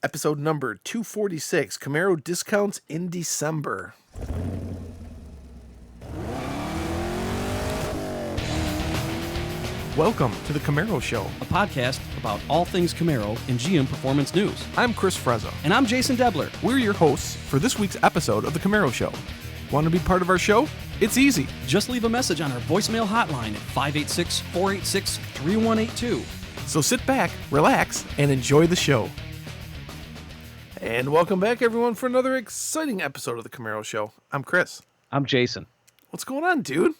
Episode number 246, Camaro discounts in December. Welcome to the Camaro Show. A podcast about all things Camaro and GM performance news. I'm Chris Frezza. And I'm Jason Debler. We're your hosts for this week's episode of the Camaro Show. Want to be part of our show? It's easy. Just leave a message on our voicemail hotline at 586-486-3182. So sit back, relax, and enjoy the show. And welcome back, everyone, for another exciting episode of the Camaro Show. I'm Chris. I'm Jason. What's going on, dude?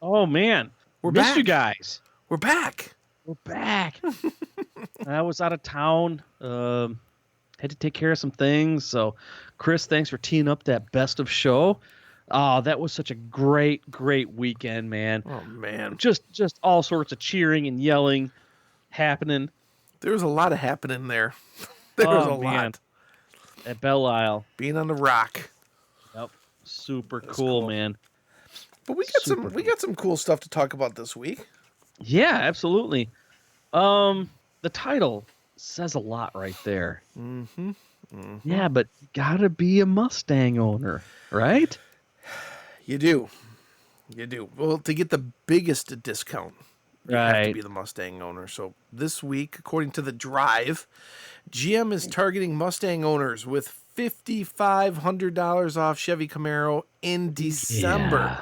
Oh, man. We're Missed back. you guys. We're back. We're back. I was out of town. Had to take care of some things. So, Chris, thanks for teeing up that best of show. Oh, that was such a great weekend, man. Oh, man. Just all sorts of cheering and yelling happening. There was a lot of happening there. There was a lot. At Belle Isle. Being on the rock. Yep. Super cool, man. But we got some cool stuff to talk about this week. Yeah, absolutely. The title says a lot right there. Mm-hmm. Yeah, but you gotta be a Mustang owner, right? You do. Well, to get the biggest discount, you have to Right. be the Mustang owner. So this week, according to The Drive, GM is targeting Mustang owners with $5,500 off Chevy Camaro in December. Yeah,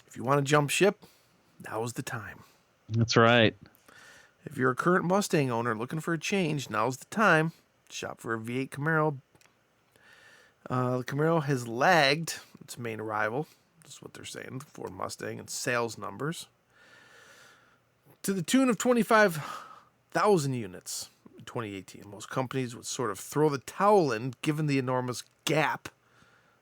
If you want to jump ship, now's the time. that's right. If you're a current Mustang owner looking for a change, now's the time. Shop for a V8 Camaro. The Camaro has lagged its main rival. That's what they're saying, Ford Mustang, and sales numbers, to the tune of 25,000 units in 2018. Most companies would sort of throw the towel in given the enormous gap,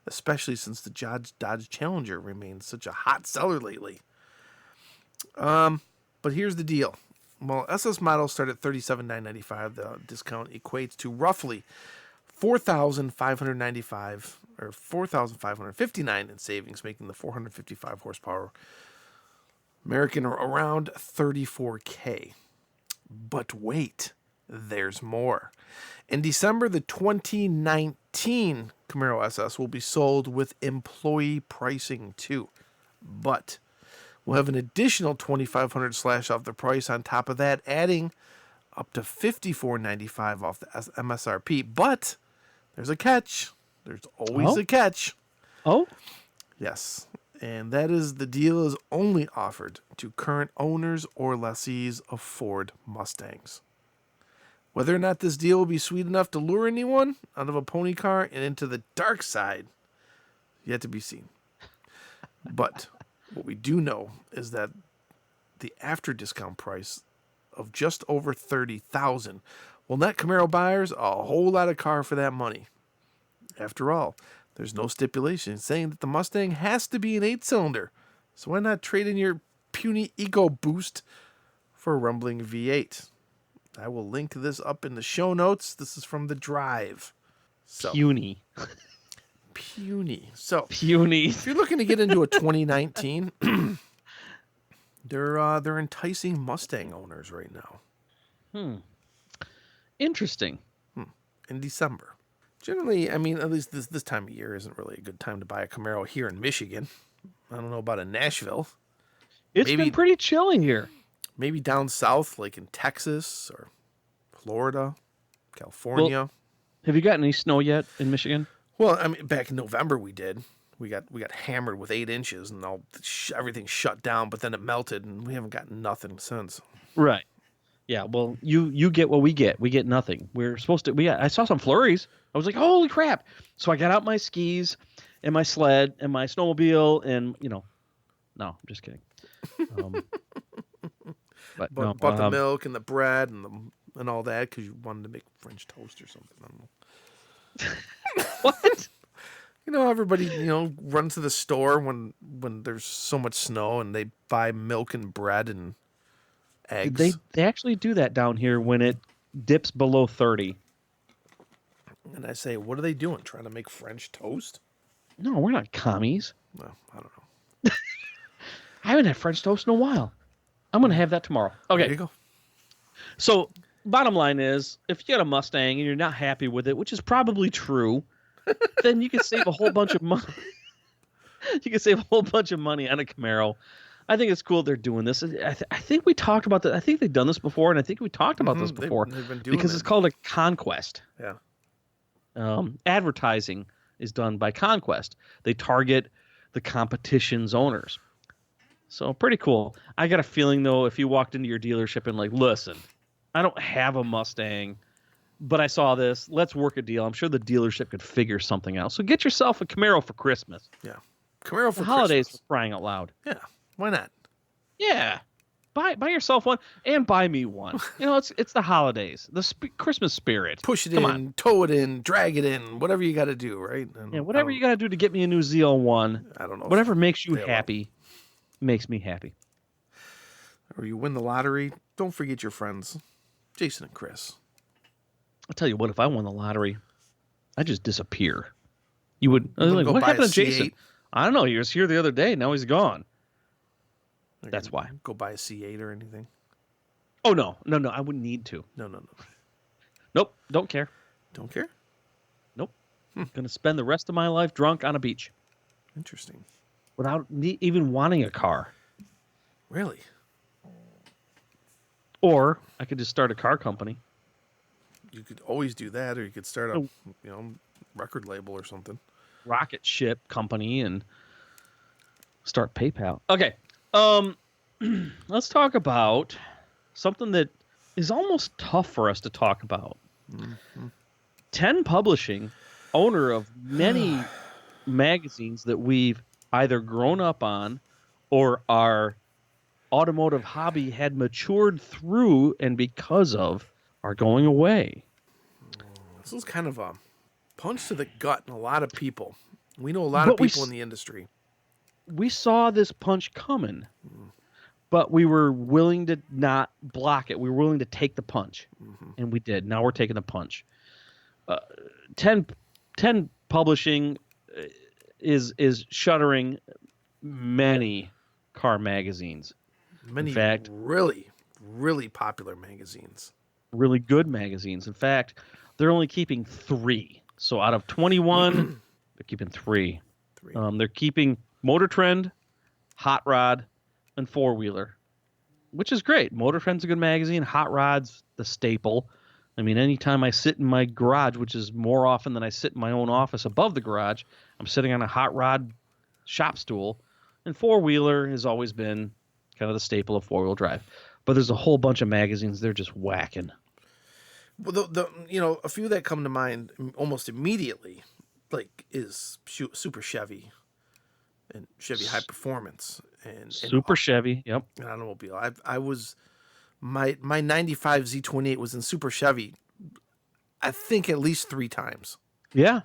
especially since the Dodge Challenger remains such a hot seller lately. But here's the deal. Well, SS models start at $37,995. The discount equates to roughly $4,595 or $4,559 in savings, making the 455 horsepower American around $34K. But wait, there's more. In December, the 2019 Camaro SS will be sold with employee pricing too. But we'll have an additional $2,500 slash off the price on top of that, adding up to $54.95 off the MSRP. But there's a catch. There's always a catch. Oh? Yes. And that is the deal is only offered to current owners or lessees of Ford Mustangs. Whether or not this deal will be sweet enough to lure anyone out of a pony car and into the dark side, yet to be seen. But what we do know is that the after discount price of just over $30,000 will net Camaro buyers a whole lot of car for that money. After all, there's no stipulation saying that the Mustang has to be an 8-cylinder. So why not trade in your puny EcoBoost for a rumbling V8? I will link this up in the show notes. This is from The Drive. So, Puny. So, Puny. if you're looking to get into a 2019, they're enticing Mustang owners right now. Interesting. In December. Generally, I mean, at least this time of year isn't really a good time to buy a Camaro here in Michigan. I don't know about in Nashville. It's been pretty chilly here. Maybe down south, like in Texas or Florida, California. Well, have you gotten any snow yet in Michigan? Well, I mean, back in November we did. We got hammered with 8 inches, and everything shut down. But then it melted, and we haven't gotten nothing since. Right. Yeah. Well, you get what we get. We get nothing. We're supposed to. I saw some flurries. I was like, holy crap! So I got out my skis and my sled and my snowmobile, and no, I'm just kidding. But the milk and the bread and all that because you wanted to make French toast or something. I don't know. What? Everybody, runs to the store when there's so much snow and they buy milk and bread and eggs. They actually do that down here when it dips below 30. And I say, what are they doing? Trying to make French toast? No, we're not commies. Well, I don't know. I haven't had French toast in a while. I'm going to have that tomorrow. Okay. There you go. So bottom line is, if you got a Mustang and you're not happy with it, which is probably true, then you can save a whole bunch of money. You can save a whole bunch of money on a Camaro. I think it's cool they're doing this. I think we talked about that. I think they've done this before, and I think we talked about this before They've been doing because it. it's called a conquest. Yeah. Advertising is done by Conquest. They target the competition's owners. So pretty cool. I got a feeling, though, if you walked into your dealership and like, listen, I don't have a Mustang, but I saw this. Let's work a deal. I'm sure the dealership could figure something out. So get yourself a Camaro for Christmas. Yeah. Camaro for The holidays Christmas. for crying out loud. Yeah. Why not? Yeah. Buy yourself one and buy me one. You know, it's the holidays, the Christmas spirit. Push it Come in, on. tow it in, drag it in, whatever you got to do, right? And Yeah, whatever you got to do to get me a new ZL1, I don't know. whatever makes you they allow- happy, makes me happy. Or you win the lottery, don't forget your friends, Jason and Chris. I'll tell you what, if I won the lottery, I'd just disappear. You would. I was You like, go what buy happened a to Jason? C8? I don't know. He was here the other day. Now he's gone. You're That's gonna why. Go buy a C8 or anything. Oh, no. I wouldn't need to. No. Nope. Don't care. Don't care? Nope. Going to spend the rest of my life drunk on a beach Interesting. without even wanting a car. Really? Or I could just start a car company. You could always do that, or you could start a record label or something. Rocket ship company and start PayPal. Okay. Let's talk about something that is almost tough for us to talk about. 10 Publishing, owner of many magazines that we've either grown up on or our automotive hobby had matured through and because of, are going away. This is kind of a punch to the gut in a lot of people. We know a lot of people in the industry. We saw this punch coming, but we were willing to not block it. We were willing to take the punch, and we did. Now we're taking the punch. 10 Publishing is shuttering many car magazines. Many In fact, really, really popular magazines. really good magazines. In fact, they're only keeping 3. So out of 21, they're keeping 3. 3. They're keeping Motor Trend, Hot Rod, and Four Wheeler, which is great. Motor Trend's a good magazine. Hot Rod's the staple. I mean, anytime I sit in my garage, which is more often than I sit in my own office above the garage, I'm sitting on a Hot Rod shop stool. And Four Wheeler has always been kind of the staple of four-wheel drive. But there's a whole bunch of magazines they're just whacking. Well, a few that come to mind almost immediately, like, is Super Chevy and Chevy High Performance and Super Chevy, yep. an automobile. I was my 95 Z28 was in Super Chevy, I think at least 3 times. Yeah.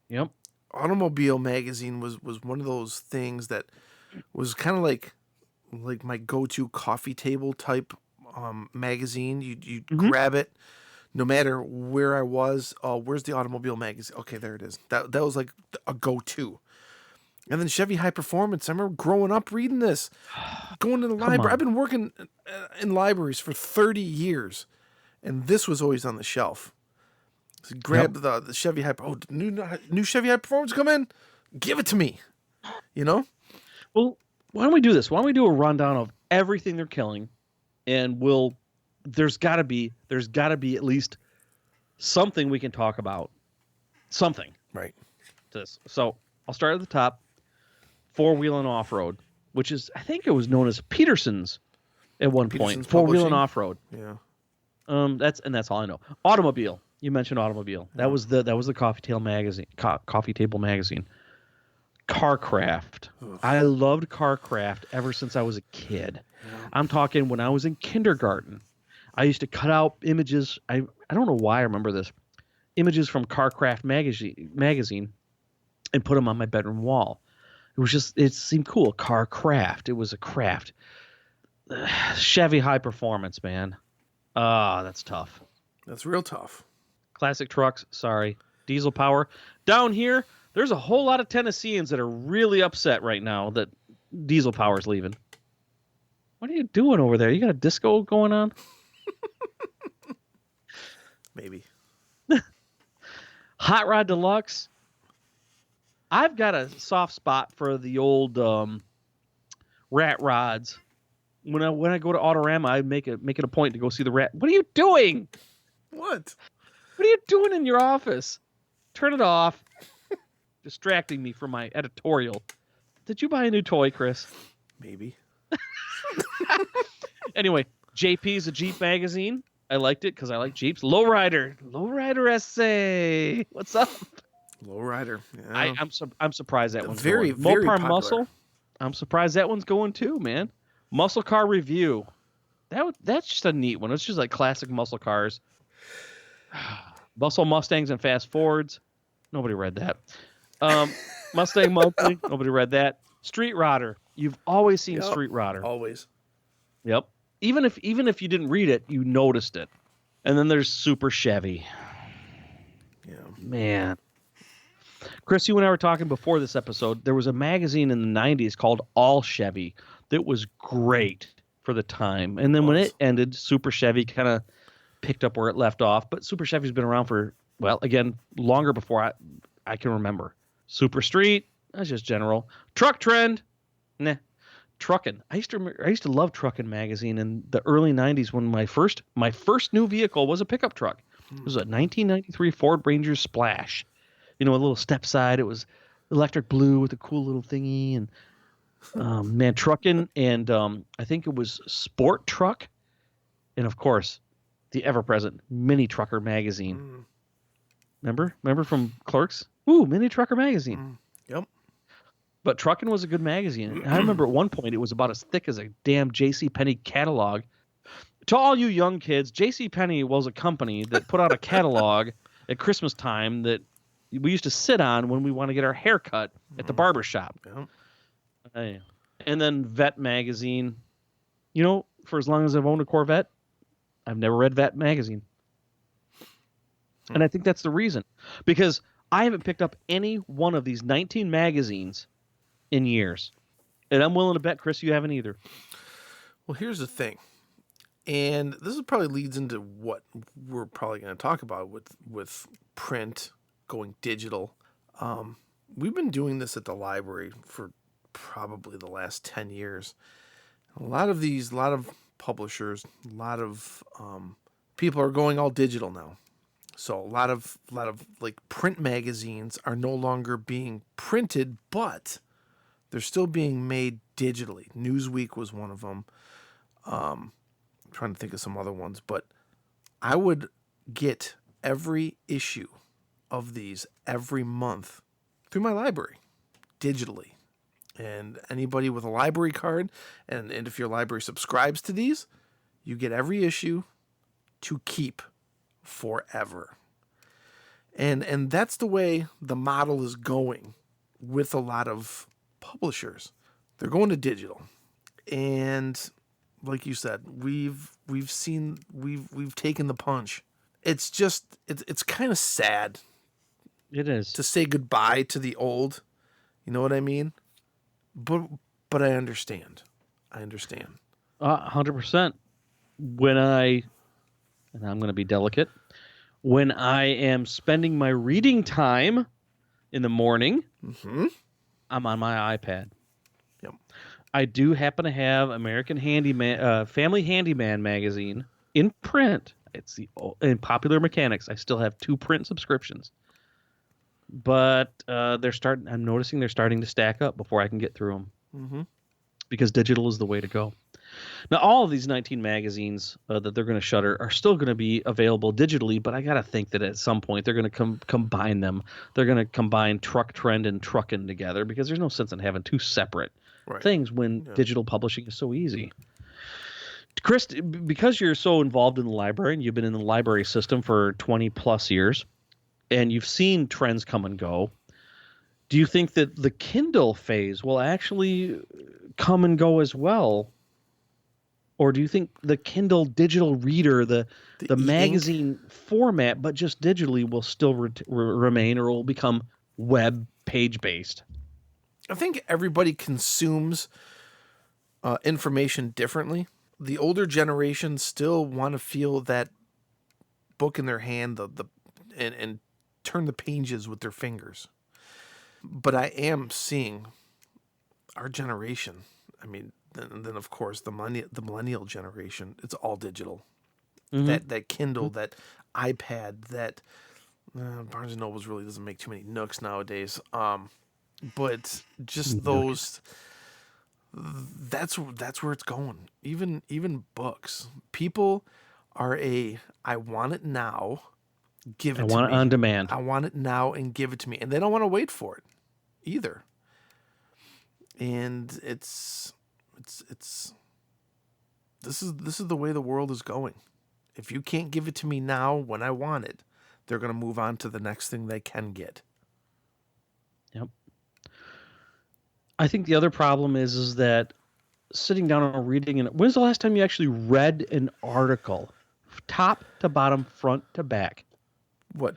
Yep. Automobile magazine was one of those things that was kind of like my go-to coffee table type magazine. You grab it no matter where I was. Oh, where's the automobile magazine? Okay, there it is. That was like a go-to. And then Chevy High Performance. I remember growing up reading this, going to the library. I've been working in libraries for 30 years, and this was always on the shelf. So grab the Chevy High. Oh, new Chevy High Performance come in? Give it to me. You know? Well, why don't we do this? Why don't we do a rundown of everything they're killing, and there's got to be at least something we can talk about. Something. Right. To this. So I'll start at the top. Four-wheel and off-road, which is, I think it was known as Peterson's at one point. Four-wheel and off-road. Yeah. That's all I know. Automobile. You mentioned automobile. That was the Coffee Table magazine. Coffee Table magazine. Carcraft. I loved Carcraft ever since I was a kid. Yeah. I'm talking when I was in kindergarten. I used to cut out images. I don't know why I remember this. Images from Carcraft magazine and put them on my bedroom wall. It seemed cool. Carcraft. It was a craft. Chevy High Performance, man. That's tough. That's real tough. Classic trucks, sorry. Diesel power. Down here, there's a whole lot of Tennesseans that are really upset right now that diesel power is leaving. What are you doing over there? You got a disco going on? Maybe. Hot Rod Deluxe. I've got a soft spot for the old rat rods. When I go to Autorama, I make it a point to go see the rat. What are you doing? What? What are you doing in your office? Turn it off. Distracting me from my editorial. Did you buy a new toy, Chris? Maybe. Anyway, JP's a Jeep magazine. I liked it because I like Jeeps. Lowrider essay. What's up? Lowrider. Yeah. I'm surprised that one's very, going. very Mopar popular. Muscle. I'm surprised that one's going too, man. Muscle Car Review. That's just a neat one. It's just like classic muscle cars. Muscle Mustangs and Fast Fords. Nobody read that. Mustang Monthly. Nobody read that. Street Rodder. You've always seen Street Rodder. Always. Yep. Even if you didn't read it, you noticed it. And then there's Super Chevy. Yeah. Man. Chris, you and I were talking before this episode. There was a magazine in the 90s called All Chevy that was great for the time. And then when it ended, Super Chevy kind of picked up where it left off. But Super Chevy's been around for, well, again, longer before I can remember. Super Street, that's just general. Truck Trend, nah. Trucking. I used to love Trucking magazine in the early 90s when my first new vehicle was a pickup truck. It was a 1993 Ford Ranger Splash. You know, a little step side. It was electric blue with a cool little thingy. And man, Trucking, and I think it was Sport Truck, and of course, the ever-present Mini Trucker magazine. Remember from Clerks? Ooh, Mini Trucker magazine. Yep. But Truckin' was a good magazine. And I remember at one point it was about as thick as a damn JCPenney catalog. To all you young kids, JCPenney was a company that put out a catalog at Christmas time that we used to sit on when we want to get our hair cut at the barber shop. Yep. And then Vet magazine. You know, for as long as I've owned a Corvette, I've never read Vet magazine. And I think that's the reason. Because I haven't picked up any one of these 19 magazines in years. And I'm willing to bet, Chris, you haven't either. Well, here's the thing. And this probably leads into what we're probably going to talk about with print going digital. We've been doing this at the library for probably the last 10 years. A lot of publishers, a lot of people are going all digital now. So a lot of like print magazines are no longer being printed, but they're still being made digitally. Newsweek was one of them. I'm trying to think of some other ones, but I would get every issue of these every month through my library digitally. And anybody with a library card, and if your library subscribes to these, you get every issue to keep forever. And that's the way the model is going with a lot of publishers. They're going to digital. And like you said, we've taken the punch. It's kind of sad. It is. To say goodbye to the old. You know what I mean? But I understand. 100%. And I'm going to be delicate, when I am spending my reading time in the morning, I'm on my iPad. Yep. I do happen to have American Handyman, Family Handyman magazine in print. It's in Popular Mechanics. I still have 2 print subscriptions, but I'm noticing they're starting to stack up before I can get through them. Because digital is the way to go. Now, all of these 19 magazines that they're going to shutter are still going to be available digitally, but I got to think that at some point they're going to combine them. They're going to combine Truck Trend and Truckin' together, because there's no sense in having 2 separate things when digital publishing is so easy. Chris, because you're so involved in the library and you've been in the library system for 20 plus years and you've seen trends come and go, do you think that the Kindle phase will actually come and go as well? Or do you think the Kindle digital reader, the magazine format, but just digitally, will still remain, or will become web page-based? I think everybody consumes information differently. The older generations still want to feel that book in their hand, and turn the pages with their fingers. But I am seeing our generation. I mean, then of course the millennial generation. It's all digital. That Kindle, that iPad, that Barnes and Nobles really doesn't make too many Nooks nowadays. But just those. That's where it's going. Even books. People are I want it now. Give it to me. I want it on demand. I want it now and give it to me. And they don't want to wait for it either. And this is the way the world is going. If you can't give it to me now when I want it, they're going to move on to the next thing they can get. Yep. I think the other problem is that sitting down and reading, and when's the last time you actually read an article, top to bottom, front to back? What?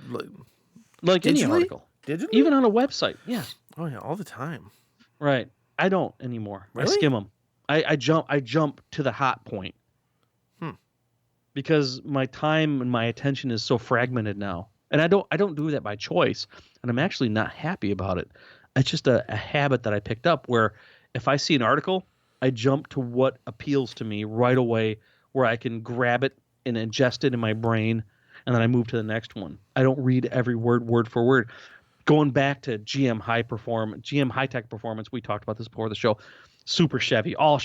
Like any article. Digitally? Even on a website. Yeah. Oh yeah, all the time. Right. I don't anymore. Really? I skim them. I jump to the hot point. Because my time and my attention is so fragmented now. And I don't do that by choice, and I'm actually not happy about it. It's just a habit that I picked up where if I see an article, I jump to what appeals to me right away, where I can grab it and ingest it in my brain, and then I move to the next one. I don't read every word for word. Going back to GM High Tech Performance, we talked about this before the show. Super Chevy, all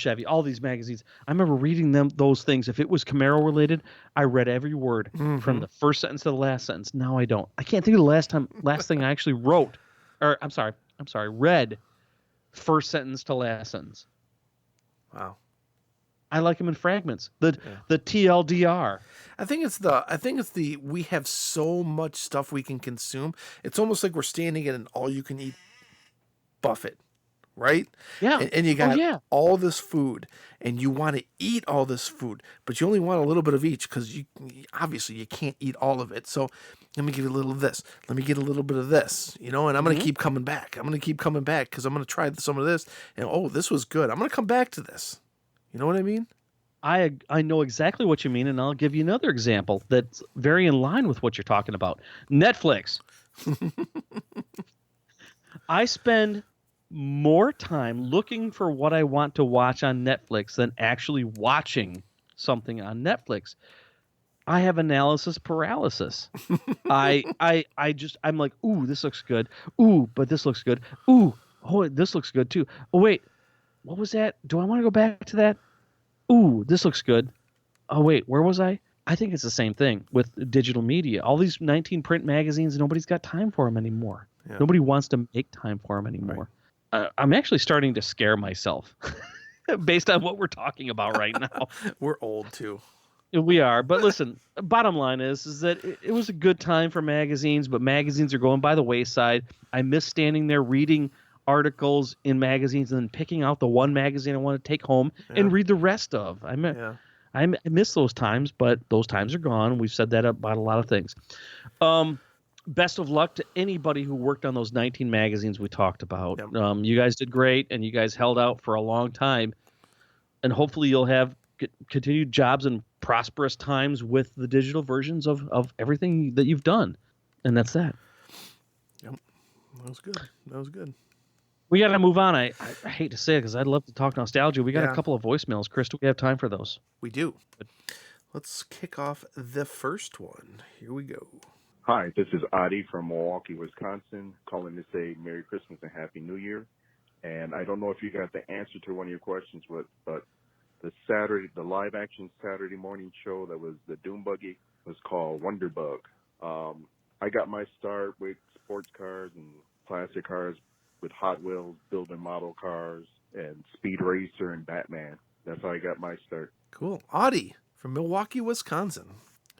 these magazines. I remember reading those things. If it was Camaro related, I read every word from the first sentence to the last sentence. Now I don't. I can't think of the last thing I actually wrote, or I'm sorry, read first sentence to last sentence. Wow. I like them in fragments. The TLDR. I think it's the we have so much stuff we can consume. It's almost like we're standing at an all-you-can-eat buffet, right? Yeah. And you got all this food, and you want to eat all this food, but you only want a little bit of each because you obviously can't eat all of it. So let me give you a little of this. Let me get a little bit of this, and I'm going to keep coming back. I'm going to keep coming back because I'm going to try some of this, and this was good. I'm going to come back to this. You know what I mean? I know exactly what you mean, and I'll give you another example that's very in line with what you're talking about. Netflix. I spend more time looking for what I want to watch on Netflix than actually watching something on Netflix. I have analysis paralysis. I'm like, ooh, this looks good. Ooh, but this looks good. Ooh, oh, this looks good too. Oh, wait. What was that? Do I want to go back to that? Ooh, this looks good. Oh, wait, where was I? I think it's the same thing with digital media. All these 19 print magazines, nobody's got time for them anymore. Yeah. Nobody wants to make time for them anymore. Right. I'm actually starting to scare myself based on what we're talking about right now. We're old, too. We are. But listen, bottom line is that it was a good time for magazines, but magazines are going by the wayside. I miss standing there reading articles in magazines and then picking out the one magazine I want to take home and read the rest of. I miss those times, but those times are gone. We've said that about a lot of things. Best of luck to anybody who worked on those 19 magazines we talked about. Yep. You guys did great, and you guys held out for a long time. And hopefully you'll have continued jobs and prosperous times with the digital versions of everything that you've done. And that's that. Yep. That was good. We got to move on. I hate to say it because I'd love to talk nostalgia. We got a couple of voicemails. Chris, do we have time for those? We do. Let's kick off the first one. Here we go. Hi, this is Adi from Milwaukee, Wisconsin, calling to say Merry Christmas and Happy New Year. And I don't know if you got the answer to one of your questions, but the live action Saturday morning show that was the Doom Buggy was called Wonder Bug. I got my start with sports cars and classic cars, with Hot Wheels, building model cars, and Speed Racer and Batman. That's how I got my start. Cool. Audie from Milwaukee, Wisconsin.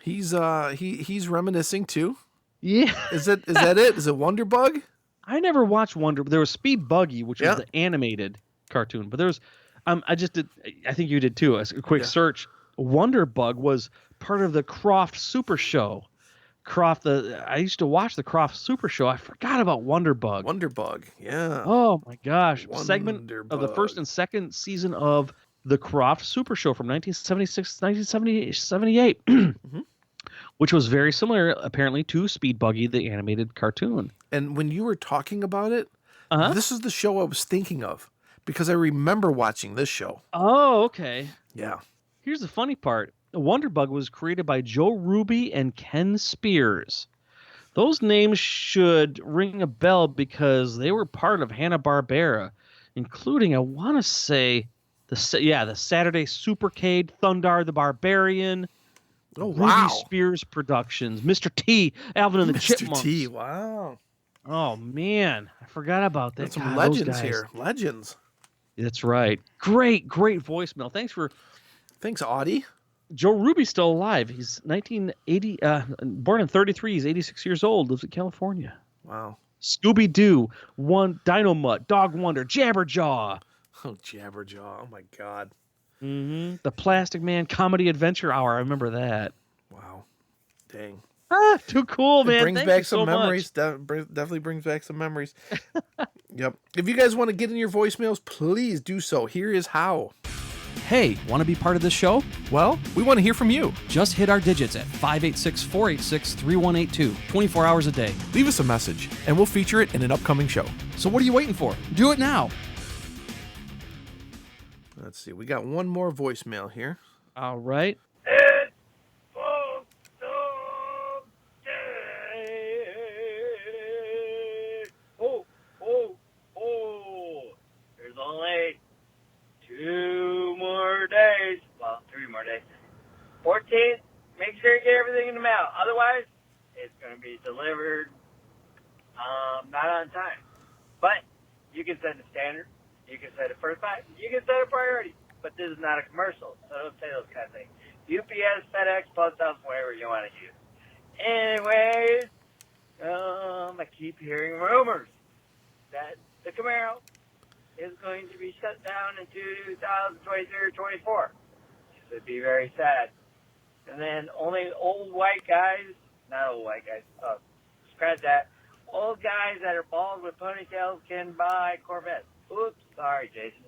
He's reminiscing too. Yeah. Is that it? Is it Wonder Bug? I never watched Wonder. There was Speed Buggy, which was the animated cartoon, but there's I just did. I think you did too. A quick search. Wonder Bug was part of the Croft Super Show. I used to watch the Croft Super Show. I forgot about Wonder Bug. Wonder Bug, yeah. Oh my gosh. Segment of the first and second season of the Croft Super Show from 1976 to 1978. which was very similar, apparently, to Speed Buggy, the animated cartoon. And when you were talking about it, Uh-huh. this is the show I was thinking of because I remember watching this show. Oh, okay. Yeah. Here's the funny part. Wonderbug was created by Joe Ruby and Ken Spears. Those names should ring a bell because they were part of Hanna-Barbera, including, I want to say, the Saturday Supercade, Thundar the Barbarian, Oh, Ruby wow. Spears Productions, Mr. T, Alvin and the Mr. Chipmunks. T, wow. Oh, man. I forgot about that. There's some God, those legends guys. here. Legends. That's right. Great voicemail. Thanks for... Thanks, Audie. Joe Ruby's still alive. He's 1980, born in 33. He's 86 years old. Lives in California. Wow. Scooby-Doo, Dino Mutt, Dog Wonder, Jabberjaw. Oh, Jabberjaw. Oh, my God. Mm-hmm. The Plastic Man Comedy Adventure Hour. I remember that. Wow. Dang. Too cool, man. It brings Thank back you so some memories. much. Definitely brings back some memories. Yep. If you guys want to get in your voicemails, please do so. Here is how. Hey, want to be part of this show? Well, we want to hear from you. Just hit our digits at 586-486-3182, 24 hours a day. Leave us a message, and we'll feature it in an upcoming show. So what are you waiting for? Do it now. Let's see. We got one more voicemail here. All right. There's only 2 more days. Well, 3 more days. 14th, make sure you get everything in the mail. Otherwise, it's going to be delivered not on time. But you can set a standard. You can set a first buy. You can set a priority. But this is not a commercial, so don't say those kind of things. UPS, FedEx, Post Office, whatever you want to use. Anyways, I keep hearing rumors that the Camaro is going to be shut down in 2023 or 24. This would be very sad. And then only old white guys, not old white guys, scratch that, old guys that are bald with ponytails can buy Corvettes. Oops, sorry, Jason.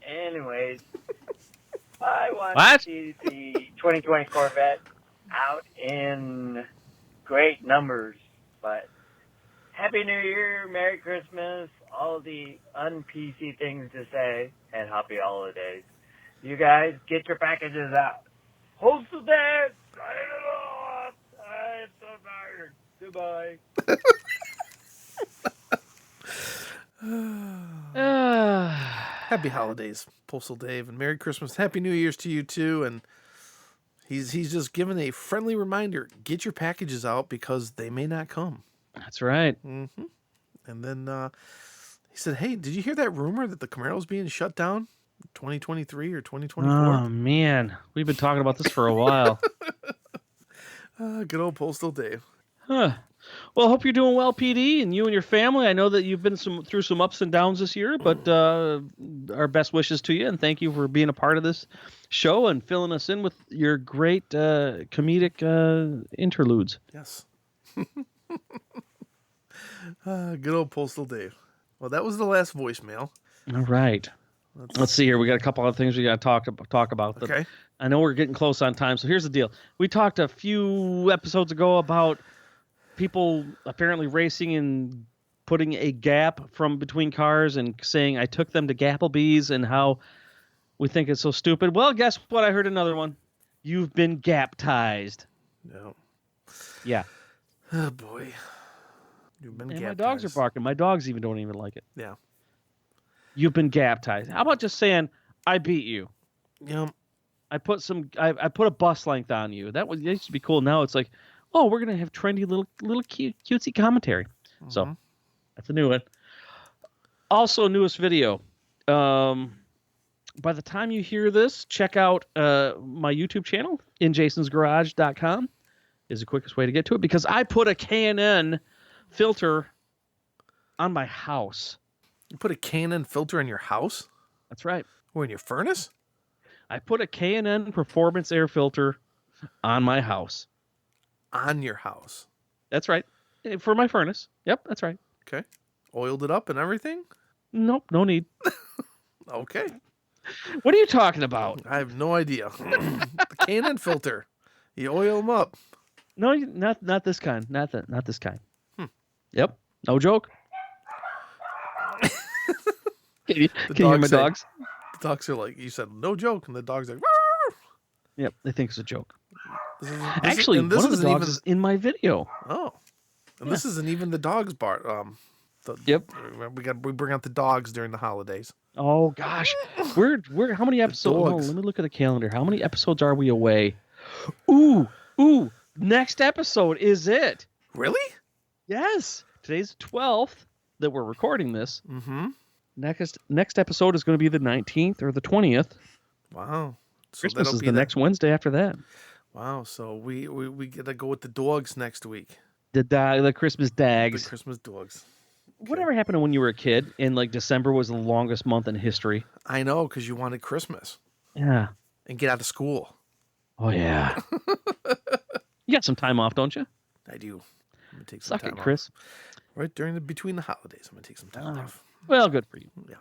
Anyways, I want What? to see the 2020 Corvette out in great numbers, but Happy New Year, Merry Christmas, all the un-PC things to say, and happy holidays. You guys, get your packages out. Postal Dad, sign it off. I'm so tired. Goodbye. Happy holidays, Postal Dave, and Merry Christmas. Happy New Year's to you, too. And he's just given a friendly reminder. Get your packages out because they may not come. That's right. Mm-hmm. And then he said, hey, did you hear that rumor that the Camaro's being shut down 2023 or 2024? Oh, man. We've been talking about this for a while. Good old Postal Dave. Huh. Well, I hope you're doing well, PD, and you and your family. I know that you've been through some ups and downs this year, but our best wishes to you, and thank you for being a part of this show and filling us in with your great comedic interludes. Yes. Good old Postal Dave. Well, that was the last voicemail. All right. Let's see here. We got a couple other things we got to talk about. Okay. I know we're getting close on time, so here's the deal. We talked a few episodes ago about people apparently racing and putting a gap from between cars and saying, I took them to Gapplebees, and how we think it's so stupid. Well, guess what? I heard another one. You've been Gaptized. No. Yeah. Oh, boy. You've been And Gaptized. my dogs are barking. My dogs don't even like it. Yeah. You've been Gaptized. How about just saying, I beat you? Yeah. I put a bus length on you. That used to be cool. Now it's like, oh, we're gonna have trendy little cutesy commentary. Mm-hmm. So that's a new one. Also, newest video. By the time you hear this, check out my YouTube channel, injasonsgarage.com is the quickest way to get to it, because I put a K&N filter on my house. You put a Canon filter in your house? That's right. Or in your furnace? I put a K&N performance air filter on my house. On your house? That's right. For my furnace. Yep, that's right. Okay. Oiled it up and everything? Nope, no need. Okay. What are you talking about? I have no idea. The Canon filter. You oil them up. No, not this kind. Not this kind. Yep. No joke. Can you hear my say- dogs? The dogs are like, you said, no joke, and the dog's like, "Rrrr." Yep. They think it's a joke. This Actually, and this one of the isn't dogs even- is in my video. Oh, and this isn't even the dog's bar. Yep. We bring out the dogs during the holidays. Oh gosh, we're how many episodes? Hold on, dogs. let me look at the calendar. How many episodes are we away? Ooh! Next episode is it? Really? Yes. Today's the 12th that we're recording this. Mm-hmm. Next episode is going to be the 19th or the 20th. Wow. So Christmas that'll is be the next Wednesday after that. Wow. So we gotta go with the dogs next week. The Christmas The dags. Christmas dogs. Whatever happened to when you were a kid and like December was the longest month in history? I know, because you wanted Christmas Yeah. and get out of school. Oh yeah. You got some time off, don't you? I do. I'm gonna take some Suck time it, Chris. off. Right between the holidays, I'm gonna take some time off. Well, good for you. Yeah.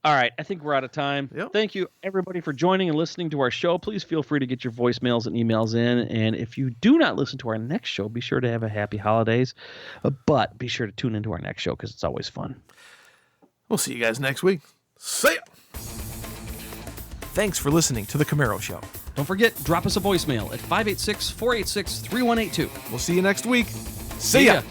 All right, I think we're out of time. Yep. Thank you, everybody, for joining and listening to our show. Please feel free to get your voicemails and emails in. And if you do not listen to our next show, be sure to have a happy holidays. But be sure to tune into our next show because it's always fun. We'll see you guys next week. See ya. Thanks for listening to The Camaro Show. Don't forget, drop us a voicemail at 586-486-3182. We'll see you next week. See ya.